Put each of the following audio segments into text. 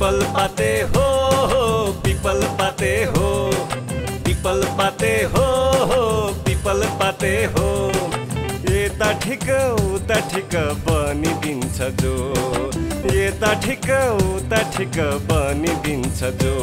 People पाते हो people पाते हो पिपल पाते हो पिपल पाते हो यता ठिक उता ठिक बनिदिन्छ जो यता ठिक उता ठिक बनिदिन्छ जो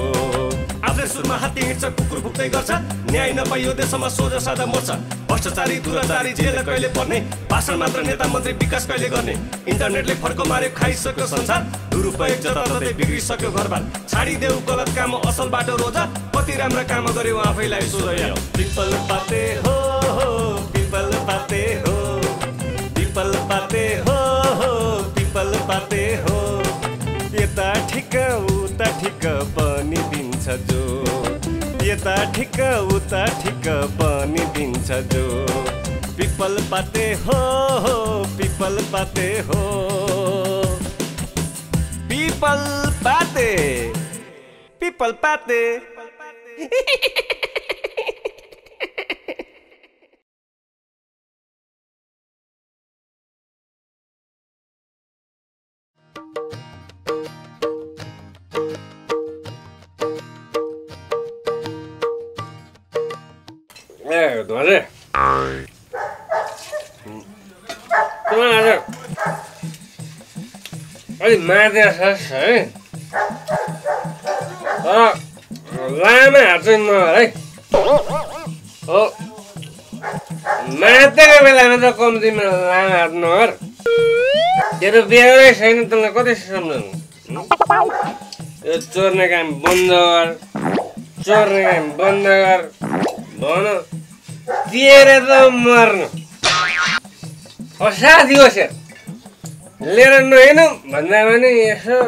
आफ्नै सुरमा हात्ती हिँड्छ कुकुर भुक्दै गर्छ न्याय नपाइयो देशमा सोझ सादा मोर्छ भ्रष्टाचारी दुराचारी जेल कहिले पर्ने भाषण मात्र नेता मन्त्री विकास कहिले गर्ने इन्टरनेटले फर्को मार्यो खाइसक्यो संसार दुरुपयोग जताततै बिग्रिसक्यो घरबार छाडिदेऊ गलत काम असल बाटो रोजा कति राम्रो काम गर्यो आफैलाई सोझ पिपल पाते हो पिपल पाते हो पिपल पाते हो पिपल पाते हो यता ठिक उता ठिक बनिदिन्छ जो यता ठिक उता ठिक बनिदिन्छ जो पिपल पाते हो पिपल पाते हो पिपल पाते पिपल पाते धोरे तुम्हारा आज अलि मार्दै छ है लामा हात चाहिँ नगर है हो मार्दैको बेलामा त कम्तीमा लामा हात नगर तेरो बेहोरै छैन तँलाई कतै सम्झाउनु यो चोर्ने काम बन्द गर चोर्ने काम बन्द गर भन दिएर त मर्नु साथी होस् लिएर नहिँडौँ भन्दा पनि यसो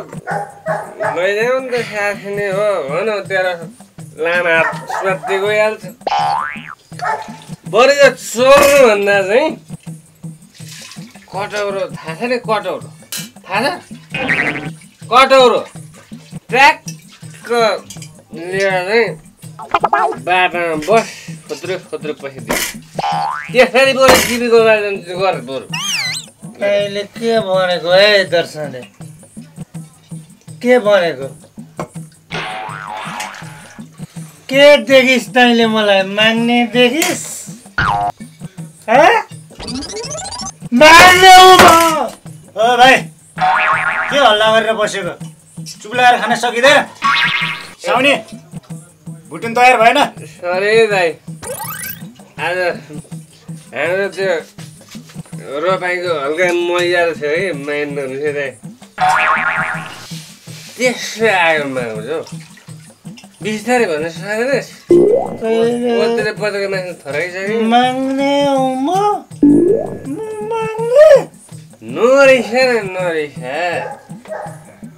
लैजाउँ नि त साथी नै हो भन तेरो लामा हात स्वात्ती गइहाल्छ बरु यो चोर्नु भन्दा चाहिँ कटौरो थाहा छ नि कटौरो थाहा छ कटौरो ट्र्याक्क लिएर चाहिँ बाटोमा बस खोत्रो खोत्रो पसिदियो त्यसरी बरु जीविको आयोजन गर बरु अहिले के भनेको है दर्शनले के भनेको के देखिस् तैँले मलाई माग्ने देखिस् माग्ने ओ भाइ के हल्ला गरेर बसेको चुप लगाएर खान सकिँदैन साउनी भुटिन तयार भएन सरी दाइ आज हाम्रो त्यो रोपाइको हल्का मैला थियो है माइन्ड हुन्थ्यो दाइ त्यसै आयो माग्छु बिस्तारै भन्न सक्दैनस् ओतिर पत्रको मान्छे थराइसक्यो माग्ने नरिस नरिस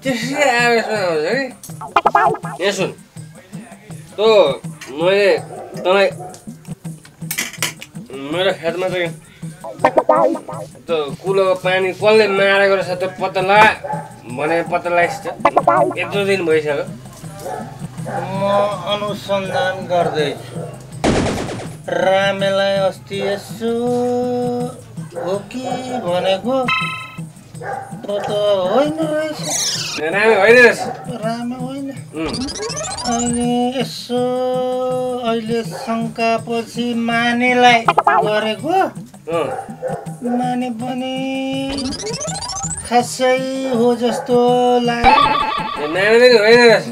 त्यसै आवेशमा आउँछ कि यहाँ सुन तो मैले तँलाई मेरो खेतमा चाहिँ त्यो कुलोको पानी कसले मारेको रहेछ त्यो पत्ता लगा भने पत्ता लगाइस् यत्रो दिन भइसक्यो म अनुसन्धान गर्दैछु रामेलाई अस्ति यसो हो कि भनेको त होइन रहेछ रामे होइन रहेछ रामे होइन अहिले यसो अहिले शङ्कापछि मानेलाई गरेको माने पनि खासै हो जस्तो लाग्यो माने पनि होइन रहेछ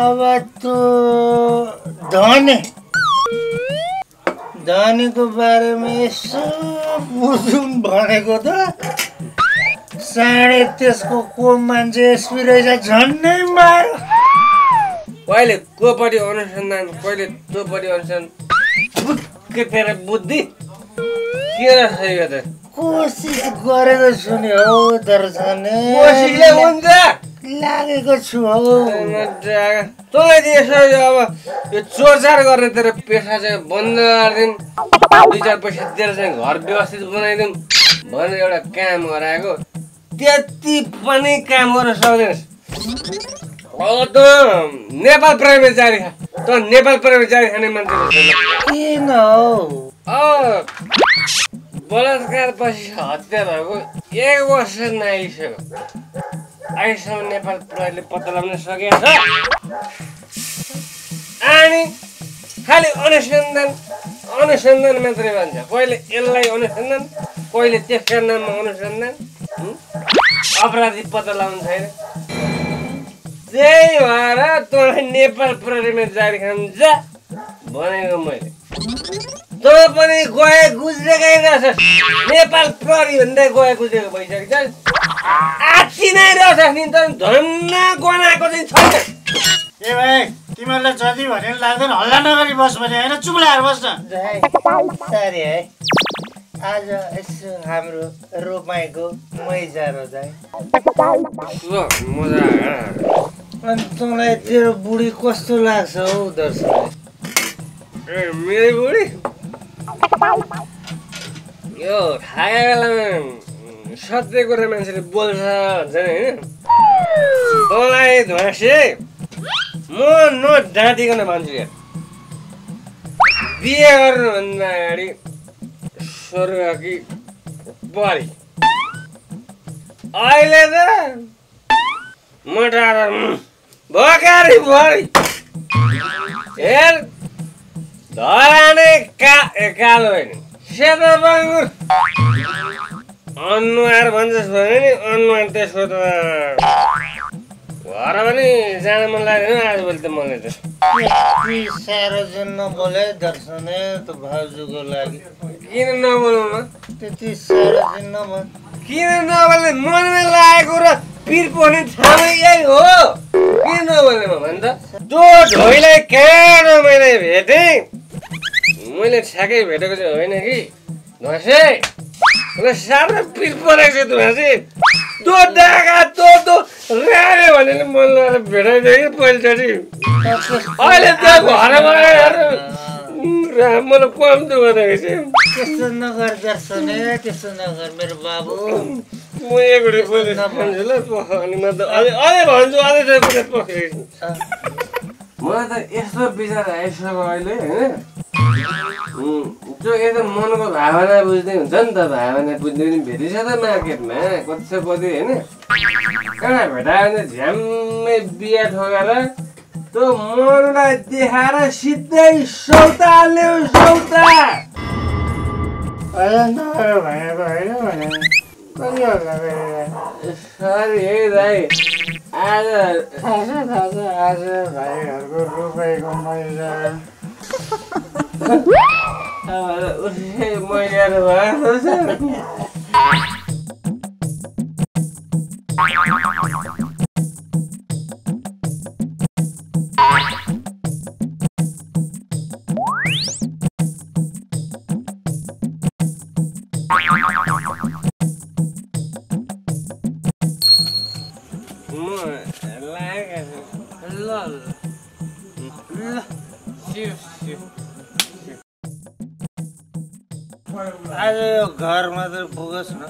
अब त्यो धनीको बारेमा यसो बुझौँ भनेको त साढे त्यसको को मान्छे एसपी रहेछ झन्डै मारो कहिले कोपट्टि अनुसन्धान कहिले तोपट्टि अनुसन्धान के तेरो बुद्धि के रहेछ यो त कोसिस गरेको छु नि हौ दर्शनले कोसिसले हुन्छ लागेको छु हौ तँलाई चाहिँ यसो अब यो चोरचार गर्ने तेरो पेसा चाहिँ बन्द गरिदिउँ 2-4 पैसा दिएर चाहिँ घर व्यवस्थित बनाइदिउँ भनेर एउटा काम गराएको त्यति पनि काम गर्न सक्दैनस् त नेपाल प्राइभेट जारी खाने मान्छे किन हौ बलात्कार पछि हत्या भएको 1 वर्ष नागिसक्यो अहिलेसम्म नेपाल प्रहरीले पत्ता लगाउन सकेको छ अनि खालि अनुसन्धान मात्रै भन्छ कहिले यसलाई अनुसन्धान कहिले त्यसका नाममा अनुसन्धान अपराधी पत्ता लगाउनु छैन त्यही भएर तँलाई नेपाल प्रहरीमा जारी खान जा भनेको मैले तँ पनि गए गुज्रेकै रहेछस् नेपाल प्रहरी भन्दै गए गुज्रेको भइसकेको छ आछि नै रहेछस् नि त धन्न गनाएको चाहिँ छैन ए भाइ तिमीहरूलाई जति भने लाग्दैन हल्ला नगरी बस भने होइन चुप लाएर बस न सरी है आज यसो हाम्रो रोपाइँको मैजा रोजाइ मजा अनि तँलाई तेरो बुढी कस्तो लाग्छ हौ दर्शन ए मेरो बुढी यो खाएको बेलामा सत्य कुरा मान्छेले बोल्छ भन्छ नि होइन तँलाई ध्वासे म नढाँटिकन भन्छु यार बिहे गर्नुभन्दा अगाडि स्वर्गकी परी अहिले त मोटा भकारी परी हेर धराने कालो होइन सेतो बङ्गुर अनुहार भन्छस् भने नि अनुहार त्यसको त घर पनि जान मन लाग्दैन आजभोलि त मलाई त साह्रो जुन नबोले दर्शन त भाउजूको लागि किन नबोलौँ न त्यति साह्रो जुन नबोल किन नबोल्ने मनमै लागेको र पिर पर्ने ठाउँै यही हो किन नबोल्ने म भन् त त्यो ढोइलाई कहाँ मैले भेटेँ मैले ठ्याक्कै भेटेको चाहिँ होइन कि धसे मलाई साह्रो पिर परेको छ धसे तँ डाका तँ राख्यो भने मन लगाएर भेटाइदियो कि पहिलोचोटि अहिले त्यो घरमा आएर मलाई कम दुःख देखेको छ त्यस्तो नगर दर्शन त्यस्तो नगर मेरो बाबु म एकवटा पहिले खान्छु ल अनि म त अझै भन्छु अझै चाहिँ पखेको छु मलाई त यस्तो विचार आइसक्यो अहिले होइन त्यो एकदम मनको भावना बुझ्दै हुन्छ नि त भावना बुझ्दै पनि भेटिन्छ त मार्केटमा कति छ कति होइन कहाँ भेटायो भने झ्याम्मै बिहा ठोकेर त्यो मनलाई देखाएर सिधै सौता ल्याउ सौता सरी है दाइ आज भाइहरूको रुपाईको मैला मैलाहरू भएको छ आज यो घर मात्र पुगोस् न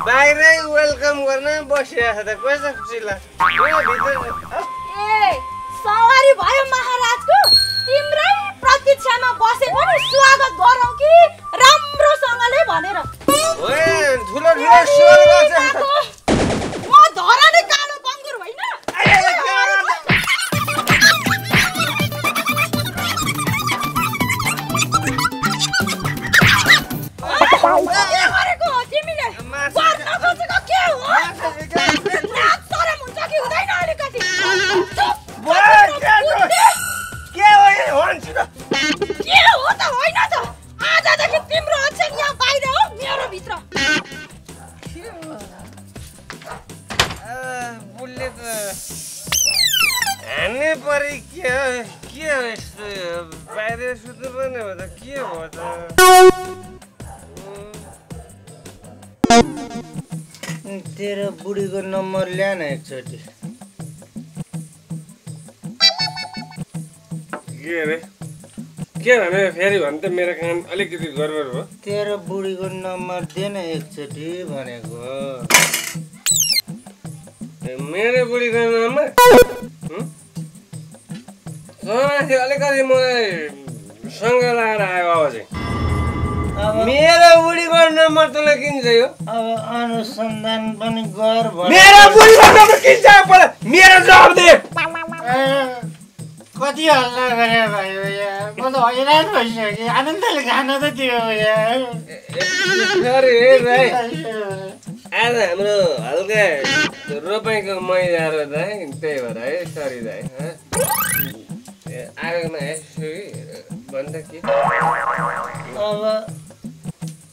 बाहिरै वेलकम गर्न बसिरहेको छ त कस्तो खुसी लाग्छ सवारी भयो महाराजको तिम्रै प्रतीक्षामा बसे पनि स्वागत गरौँ कि राम्रोसँगले भनेर ठुलो ठुलो स्वर गर्छ म धराने कालो बङ्गुर होइन गरेको हो तिमीले गर्न खोजेको के हो लाज शरम हुन्छ कि हुँदैन अलिकति के हो यो भन्छ त के हो त होइन त आजदेखि तिम्रो अक्षर यहाँ बाहिर हो मेरो भित्र बुढले त हान्ने परि के हो यस्तो बाहिर सुत्नु पर्ने भयो त के भयो त तेरो बुढीको नम्बर ल्यान एकचोटि। के रे के भने फेरि भन् त मेरो कान अलिकति गडबड भयो। तेरो बुढीको नम्बर देन एकचोटि भनेको। मेरो बुढीको नम्बर अलिकति मलाई सँग लगाएर आयो अब चाहिँ। मेरो बुढीको नम्बर तँलाई किन चाहियो? अब अनुसन्धान पनि गर भने। मेरो बुढीको नम्बर किन चाहियो पहिला मेरो जवाब दे। कति हल्ला गरे भाइ यार, म त हैरान भइसकेँ। आनन्दले खाना त दियो यार। सरी भाइ, आज हाम्रो हल्का रोपाइँको मैला र दाइ, त्यही भएर है सरी दाइ। आगोमा यसो भन्दा के अब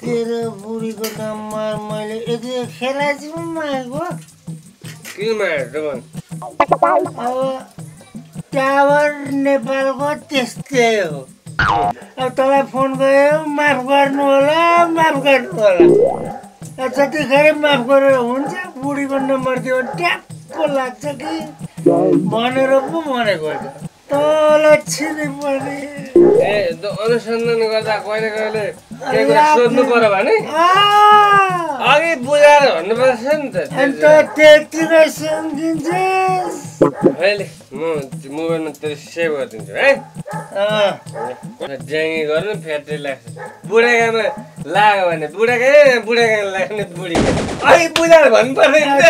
तेरो बुढीको नम्बर मैले यति खेला चाहिँ मागेको। किन मागेको भन्? अब टावर नेपालको त्यस्तै हो। अब तँलाई फोन गयो, माफ गर्नु होला, माफ गर्नु होला। जतिखेर माफ गरेर हुन्छ, बुढीको नम्बर दियो ट्याक्क लाग्छ कि भनेर पो भनेको छ। तँलाई छिने पनि अनुसन्धान गर्दा कहिले कहिले केही कुरा सोध्नु पर्यो भने अघि बुझाएर भन्नुपर्छ नि त। अन्त त्यतिकै सम्झिन्छस्। अहिले म मोबाइलमा तेरो सेभ गरिदिन्छु है। ड्याङ्गी गर्नु फ्याट्री लाग्छ। बुढेकामा लाग्यो भने बुढेकामा लाग्ने बुढी अघि बुझाएर भन्नु पर्दैन त।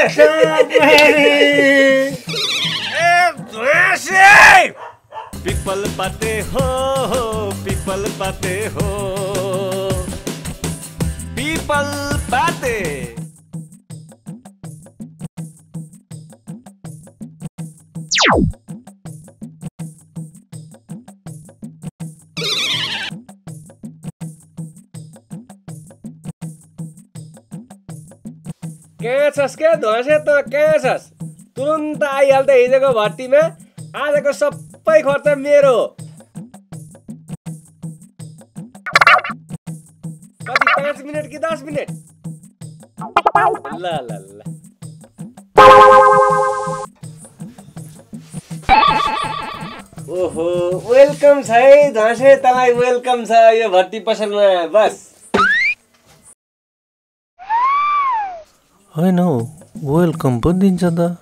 पीपल पाते हो पीपल पाते हो पीपल पाते। कहाँ छस् क्या धसे त? कहाँ छस्? तुरुन्त आइहाल्छ हिजोको भट्टीमा। आजको सबै खर्च मेरो। कति 5 मिनट कि 10 मिनट? ल ल ल ओहो वेलकम छ है धसे, तँलाई वेलकम छ यो भट्टी पसलमा। बस होइन हौ, वेलकम पो दिन्छ त।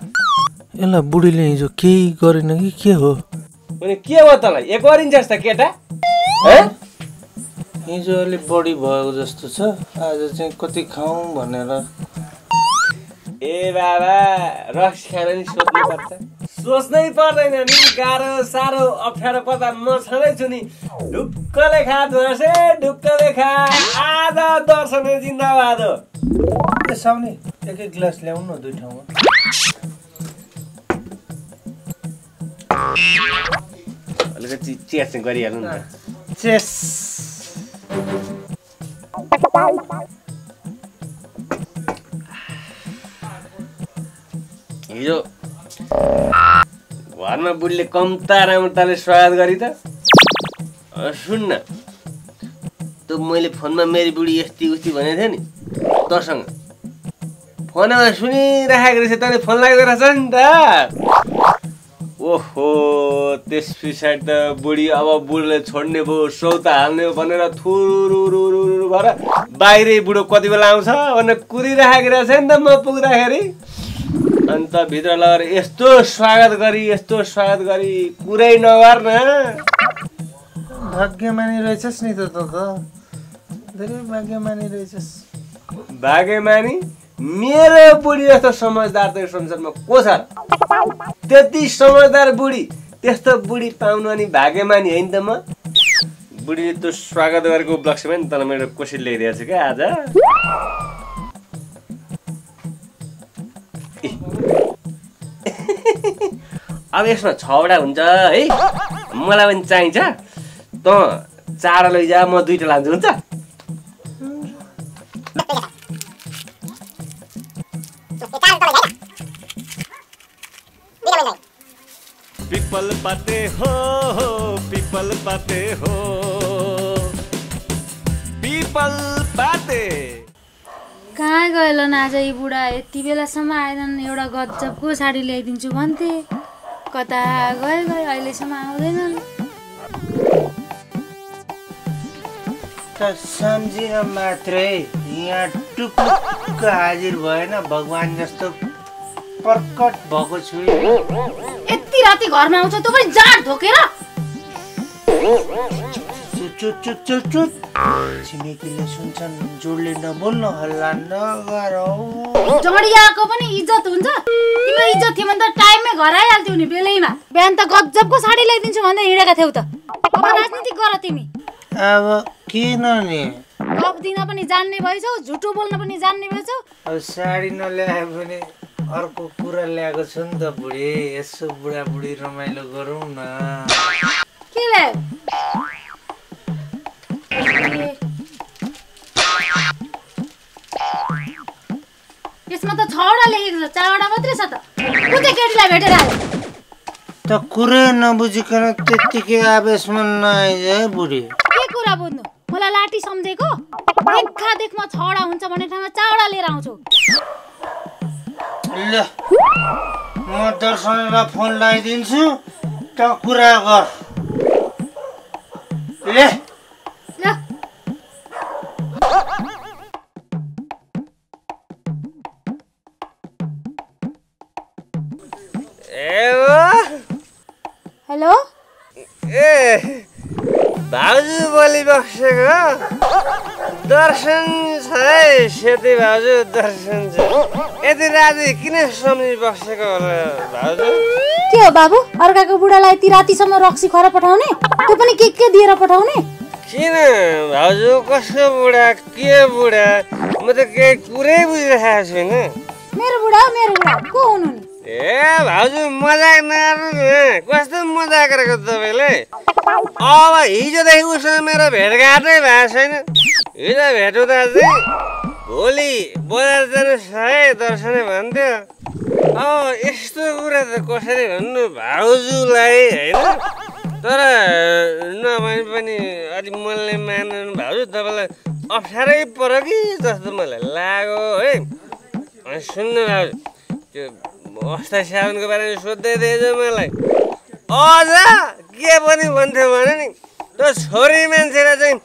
यसलाई बुढीले हिजो केही गरेन कि के हो? अनि के हो तँलाई? एक गरिन्छस् त केटा? हिजो अलिक बढी भएको जस्तो छ, आज चाहिँ कति खाउँ भनेर। ए बाबा रक्स खान नि सोच्नु पर्छ। सोच्नै पर्दैन नि, गाह्रो साह्रो अप्ठ्यारो पर्दा म छँदैछु नि। ढुक्कले खा धसे, ढुक्कले खा। आज दर्शनै जिन्दाबाद हो। साउने एक एक ग्लास ल्याउनु न दुई ठाउँमा। अलिकति चेस चाहिँ गरिहाल्नु नि त। चेस हिजो घरमा बुढीले कम्ता राम्रोताले स्वागत गरी त। सुन्न त, मैले फोनमा मेरी बुढी यस्ती उस्ती भनेको थिएँ नि तँसँग। फोनमा सुनिराखेको रहेछ, तैँले फोन लागेको रहेछ नि त। ओहो त्यस पछाडि त बुढी अब बुढीले छोड्ने भयो, सौता हाल्ने हो भनेर थुरुरुरुरु भएर बाहिरै बुढो कति बेला आउँछ भनेर कुरिराखेको रहेछ नि त। म पुग्दाखेरि अन्त भित्र लगेर यस्तो स्वागत गरी कुरै नगर न। भाग्यमानी रहेछस् नि त धेरै भाग्यमानी रहेछस्। भाग्यमानी? मेरो बुढी जस्तो समझदार त संसारमा को छ? त्यति समझदार बुढी, त्यस्तो बुढी पाउनु अनि भाग्यमानी होइन त म। बुढीले त्यो स्वागत गरेको उपलक्ष्यमा नि तँलाई मेरो कोसी ल्याइदिएको छु क्या आज। अब यसमा 6वटा हुन्छ है, मलाई पनि चाहिन्छ। त 4 लैजा, म 2टा लान्छु, हुन्छ? पीपल पाते हो पीपल पाते हो पीपल पाते। कहाँ गएल न आज यी बुढा यति बेलासम्म आएनन् एउटा गजबको साडी ल्याइदिन्छु भन्थे कता गए अहिलेसम्म आउँदैनन् त सम्झिन मात्रै यहाँ टुक्क हाजिर भएन भगवान जस्तो प्रकट भएको छु यति राति घरमा आउँछ तँ पनि जाँड धोकेर चुप छिमेकीले सुन्छन् जोडले नबोल्न हल्ला नगरौ जडियाको पनि इज्जत हुन्छ तिम्रो इज्जत थियो भने त टाइममै घर आइहाल्थ्यौ नि बेलैमा बिहान त गजबको साडी ल्याइदिन्छु भन्दै हिँडेका थियौ त अब राजनीति गर तिमी अब किन नि गफ दिन पनि जान्ने भएछौ झुटो बोल्न पनि जान्ने भएछौ अब साडी नल्याए भने अर्को कुरा ल्याएको छु नि त बुढी यसो बुढाबुढी रमाइलो गरौँ न के ल्यायो यसमा त 6वटा लेखेको छ 4वटा मात्रै छ त कुन चाहिँ केटीलाई भेटेर आयो त कुरै नबुझिकन त्यत्तिकै आवेशमा नआइज है बुढी के कुरा बुझ्नु मलाई लाठी सम्झेको देखा देखमा 6वटा हुन्छ भन्ने ठाउँमा 4वटा लिएर आउँछु ल म दर्शनलाई फोन लगाइदिन्छु त कुरा गर ले ल हेलो ए भाउजू बोली बसेको दर्शन छ है सेती भाउजू दर्शन छ यति राति किन सम्झि बसेको होला भाउजू के हो बाबु अर्काको बुढालाई यति रातिसम्म रक्सी खुवाएर पठाउने त्यो पनि के दिएर पठाउने किन भाउजू कसको बुढा के बुढा म त केही कुरै बुझिरहेको छुइनँ मेरो बुढा को हुनु नि ए भाउजू मजाक नगर्नु न कस्तो मजाक गरेको तपाईँले अब हिजोदेखि उसँग मेरो भेटघाटै भएको छैन हिजो भेटुँदा चाहिँ भोलि बजार जानुहोस् है दर्शनै भन्थ्यो अब यस्तो कुरा त कसरी भन्नु भाउजूलाई होइन तर नभए पनि अलिक मनले मान्नु भाउजू तपाईँलाई अप्ठ्यारै पर्यो कि जस्तो मलाई लाग्यो है सुन्नु भाउजू त्यो अस्ता साबुनको बारेमा सोध्दै थिएछ मलाई अझ के पनि भन्थ्यो भने नि त्यो छोरी मान्छेलाई चाहिँ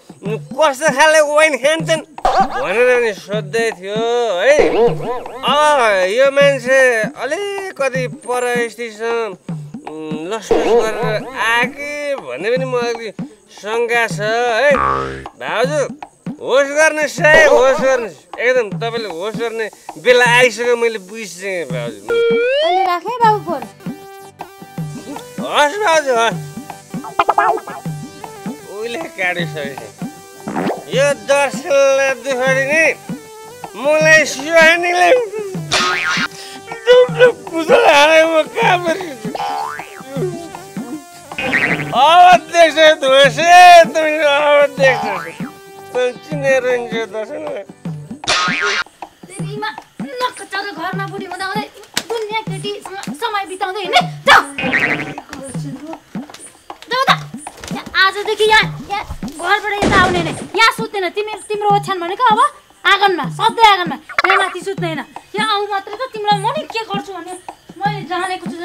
कस्तो खाले वाइन खान्छन् भनेर पनि सोध्दै थियो है अब यो मान्छे अलिकति परिस्थितिसँग लसपस गरेर आके भन्ने पनि म अलिक शङ्का छ है भाउजू होस गर्नुहोस् है होस गर्नुहोस् एकदम तपाईँले होस गर्ने बेला आइसक्यो मैले बुझिसकेँ भाउजू अहिले राखेँ बाबु फोन हस् भाउजू हस् उहिले काटिसकेँ यो दर्शनलाई दुःख दिने मलाई सुहानीले पुतला हालेको काम अब देख्छ धोसे अब देख्छ चिनेर दर्शनलाई नकचाको घरमा बुढी हुँदा हुँदै दुनियाँ केटीसँग समय बिताउँदै हिँड्ने आजदेखि यहाँ घरबाट यता आउने नै यहाँ सुत्दैन तिम्रो ओछ्यान भनेको अब आँगनमा सधैँ आँगनमा यहाँ माथि सुत्दैन यहाँ आउँ मात्रै त तिमीलाई म नि के गर्छु भने मैले जानेको छु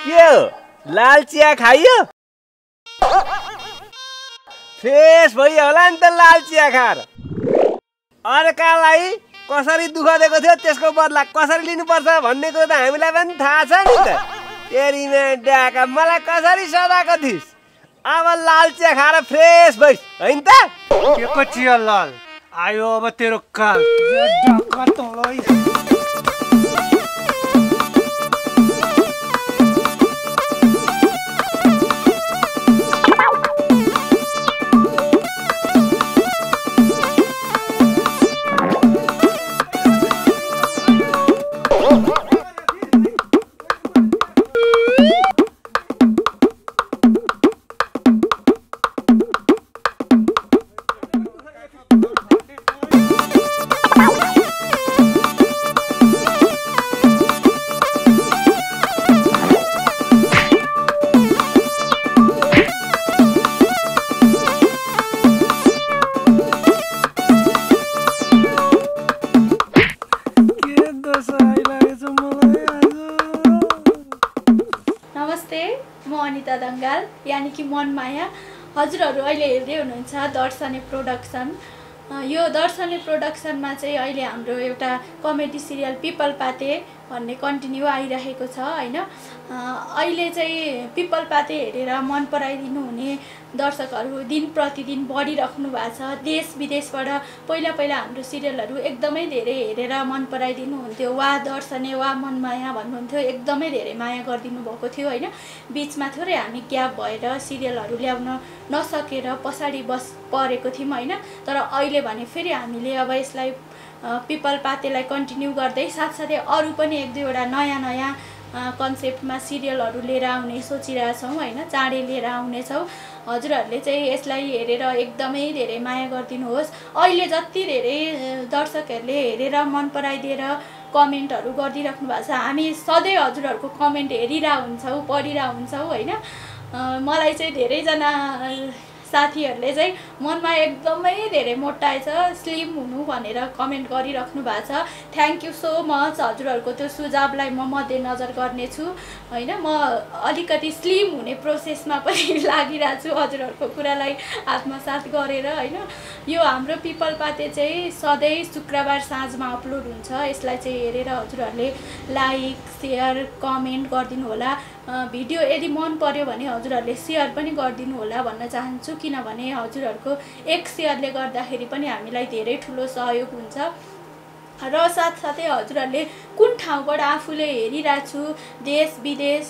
के हो लाल चिया खाइयो फ्रेस भइयो होला नि त लाल चिया खाएर अर्कालाई कसरी दुःख दिएको थियो त्यसको बदला कसरी लिनुपर्छ भन्ने कुरो त हामीलाई पनि थाहा छ नि त तेरीमा डाका मलाई कसरी सदाको थिइस् अब लाल चिया खाएर फ्रेस भइस् होइन त के चिया लाल आयो अब तेरो काल डाका तँलाई अनिता दङ्गाल यानि कि मनमाया। हजुरहरू अहिले हेर्दै हुनुहुन्छ दर्शने प्रोडक्सन। यो दर्शने प्रोडक्सनमा चाहिँ अहिले हाम्रो एउटा कमेडी सिरियल पिपल पाते भन्ने कन्टिन्यू आइरहेको छ होइन। अहिले चाहिँ पिपल पाते हेरेर मन पराइदिनु हुने दर्शकहरू दिन प्रतिदिन बढिराख्नु भएको छ। देश विदेशबाट पहिला पहिला हाम्रो सिरियलहरू एकदमै धेरै हेरेर मन पराइदिनु हुन्थ्यो। वा दर्शने वा मनमाया भन्नुहुन्थ्यो, एकदमै धेरै माया गरिदिनु भएको थियो होइन। बिचमा थोरै हामी ग्याप भएर सिरियलहरू ल्याउन नसकेर पछाडि परेको थियौँ होइन। तर अहिले भने फेरि हामीले अब यसलाई पिपल पातेलाई कन्टिन्यू गर्दै साथसाथै अरू पनि एक दुईवटा नयाँ नयाँ कन्सेप्टमा सिरियलहरू लिएर आउने सोचिरहेछौँ होइन। चाँडै लिएर आउनेछौँ। हजुरहरूले चाहिँ यसलाई हेरेर एकदमै धेरै माया गरिदिनुहोस्। अहिले जति धेरै दर्शकहरूले हेरेर मन पराइदिएर कमेन्टहरू गरिदिइराख्नु भएको छ, हामी सधैँ हजुरहरूको कमेन्ट हेरिरहेको हुन्छौँ, पढिरहेको हुन्छौँ होइन। मलाई चाहिँ धेरैजना साथीहरूले चाहिँ मनमा एकदमै धेरै मोटाएछ, स्लिम हुनु भनेर कमेन्ट गरिराख्नु भएको छ। Thank you so much. हजुरहरूको त्यो सुझावलाई म मध्यनजर गर्नेछु होइन। म अलिकति स्लिम हुने प्रोसेसमा पनि लागिरहेको छु हजुरहरूको कुरालाई आत्मसात गरेर होइन। यो हाम्रो पिपल पाते चाहिँ सधैँ शुक्रबार साँझमा अपलोड हुन्छ। यसलाई चाहिँ हेरेर हजुरहरूले लाइक सेयर कमेन्ट गरिदिनु होला। भिडियो यदि मन पर्यो भने हजुरहरूले सेयर पनि गरिदिनु होला भन्न चाहन्छु, किनभने हजुरहरूको एक सेयरले गर्दाखेरि पनि हामीलाई धेरै ठुलो सहयोग हुन्छ। र साथसाथै हजुरहरूले कुन ठाउँबाट आफूले हेरिरहेको छु, देश विदेश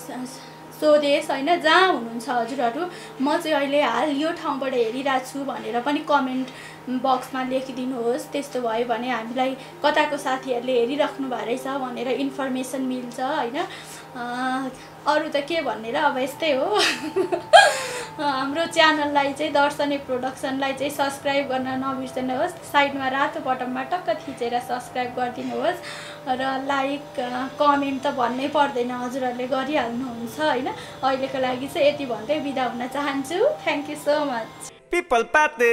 स्वदेश होइन, जहाँ हुनुहुन्छ हजुरहरू, म चाहिँ अहिले हाल यो ठाउँबाट हेरिरहेको छु भनेर पनि कमेन्ट बक्समा लेखिदिनुहोस्। त्यस्तो भयो भने हामीलाई कताको साथीहरूले हेरिराख्नु भएको रहेछ भनेर इन्फर्मेसन मिल्छ होइन। अरू त के भन्ने र अब यस्तै हो। हाम्रो च्यानललाई चाहिँ दर्शने प्रोडक्सनलाई चाहिँ सब्सक्राइब गर्न नबिर्सनुहोस्। साइडमा रातो बटनमा टक्क थिचेर सब्सक्राइब गरिदिनुहोस्। र लाइक कमेन्ट त भन्नै पर्दैन, हजुरहरूले गरिहाल्नुहुन्छ होइन। अहिलेको लागि चाहिँ यति भन्दै बिदा हुन चाहन्छु। Thank you so much. People पाते